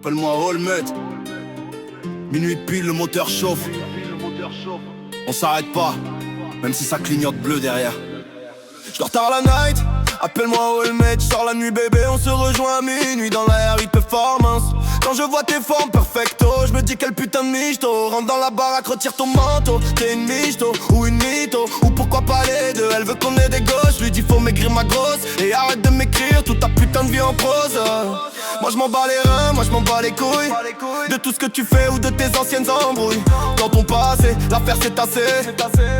Appelle-moi Olmet. Minuit pile, le moteur chauffe. On s'arrête pas, même si ça clignote bleu derrière. J'dors tard la night, appelle-moi Olmet. J'sors la nuit bébé, on se rejoint à minuit dans la RI Performance. Quand je vois tes formes perfecto, je me dis quel putain de michto. Rentre dans la baraque, retire ton manteau. T'es une michto ou une mytho, ou pourquoi pas les deux. Elle veut qu'on ait des gosses, je lui dis faut maigrir ma grosse. Et arrête de m'écrire toute ta putain de vie en prose. Moi je m'en bats les reins, moi je m'en bats les couilles de tout ce que tu fais ou de tes anciennes embrouilles. Dans ton passé, l'affaire s'est tassée,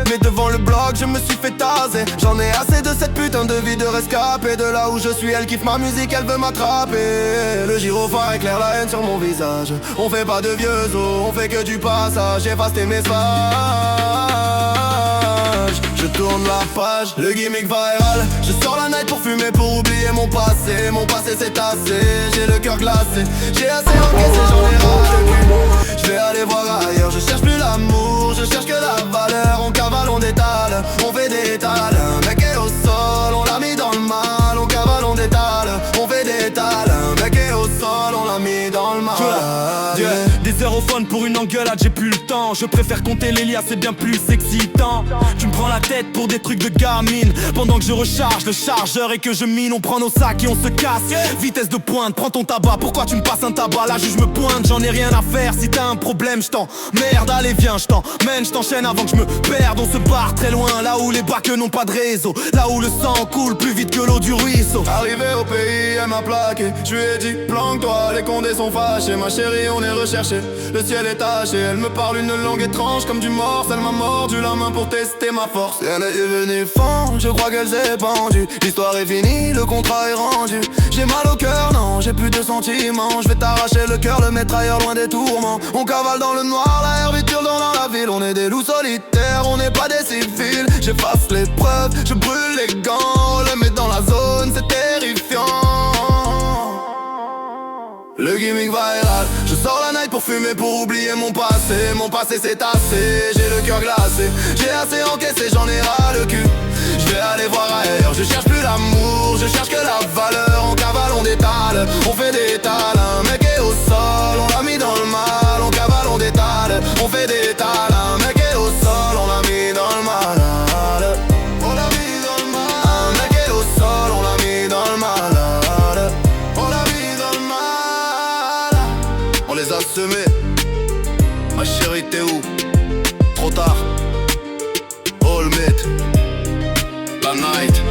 mais devant le bloc je me suis fait taser. J'en ai assez de cette putain de vie de rescapé. De là où je suis, elle kiffe ma musique, elle veut m'attraper. Le gyrophare éclaire la haine sur mon visage. On fait pas de vieux os, on fait que du passage. Efface tes messages, je tourne la page, le gimmick viral. Je sors la night pour fumer, pour oublier mon passé. Mon passé s'est tassé, j'ai le cœur glacé. J'ai assez encaissé, j'en ai ras le cul. Je vais aller voir ailleurs, je cherche plus l'amour, je cherche que la valeur. On cavale, on détale, on fait des étals. Un mec est au sol, on l'a mis dans le mal. On cavale, on détale, on fait des étals. Un mec est au sol, on l'a mis dans le mal. Des heures au phone pour une engueulade, j'ai plus le temps. Je préfère compter les liasses, c'est bien plus excitant. Tu me prends la tête pour des trucs de gamine, pendant que je recharge le chargeur et que je mine. On prend nos sacs et on se casse, vitesse de pointe, prends ton tabac. Pourquoi tu me passes un tabac? La juge me pointe, j'en ai rien à faire. Si t'as un problème, merde, allez viens, j't'emmène, j't'enchaîne avant que je me perde. On se barre très loin, là où les bacs n'ont pas de réseau, là où le sang coule plus vite que l'eau du ruisseau. Arrivé au pays, elle m'a plaqué. Je lui ai dit, planque-toi, les condés sont fâchés. Ma chérie, on est recherché, le ciel est taché. Elle me parle une langue étrange comme du morse. Elle m'a mordu la main pour tester ma force. Et elle est devenue fan, je crois qu'elle s'est pendue. L'histoire est finie, le contrat est rendu. J'ai mal au cœur, non, j'ai plus de sentiments. Je vais t'arracher le cœur, le mettre ailleurs loin des tourments. On cavale dans le noir, la herbe hurle dans la ville. On est des loups solitaires, on n'est pas des civils. J'efface les preuves, je brûle les gants. Le met dans la zone, c'est terrifiant. Le gimmick viral, je sors la night pour fumer, pour oublier mon passé. Mon passé s'est tassé, j'ai le cœur glacé. J'ai assez encaissé, j'en ai ras le cul. Je vais aller voir ailleurs, je cherche plus l'amour, je cherche que la valeur. On cavale, on détale, on fait des étals. Un mec est au sol, on l'a mis dans le mal. On cavale, on détale, on fait des étals. Un mec est au sol, on l'a mis dans le mal. On l'a mis dans le mal. Un mec est au sol, on l'a mis dans le mal. On l'a mis dans le mal. On les a semés. Ma chérie, t'es où? Trop tard. Olmet. La night.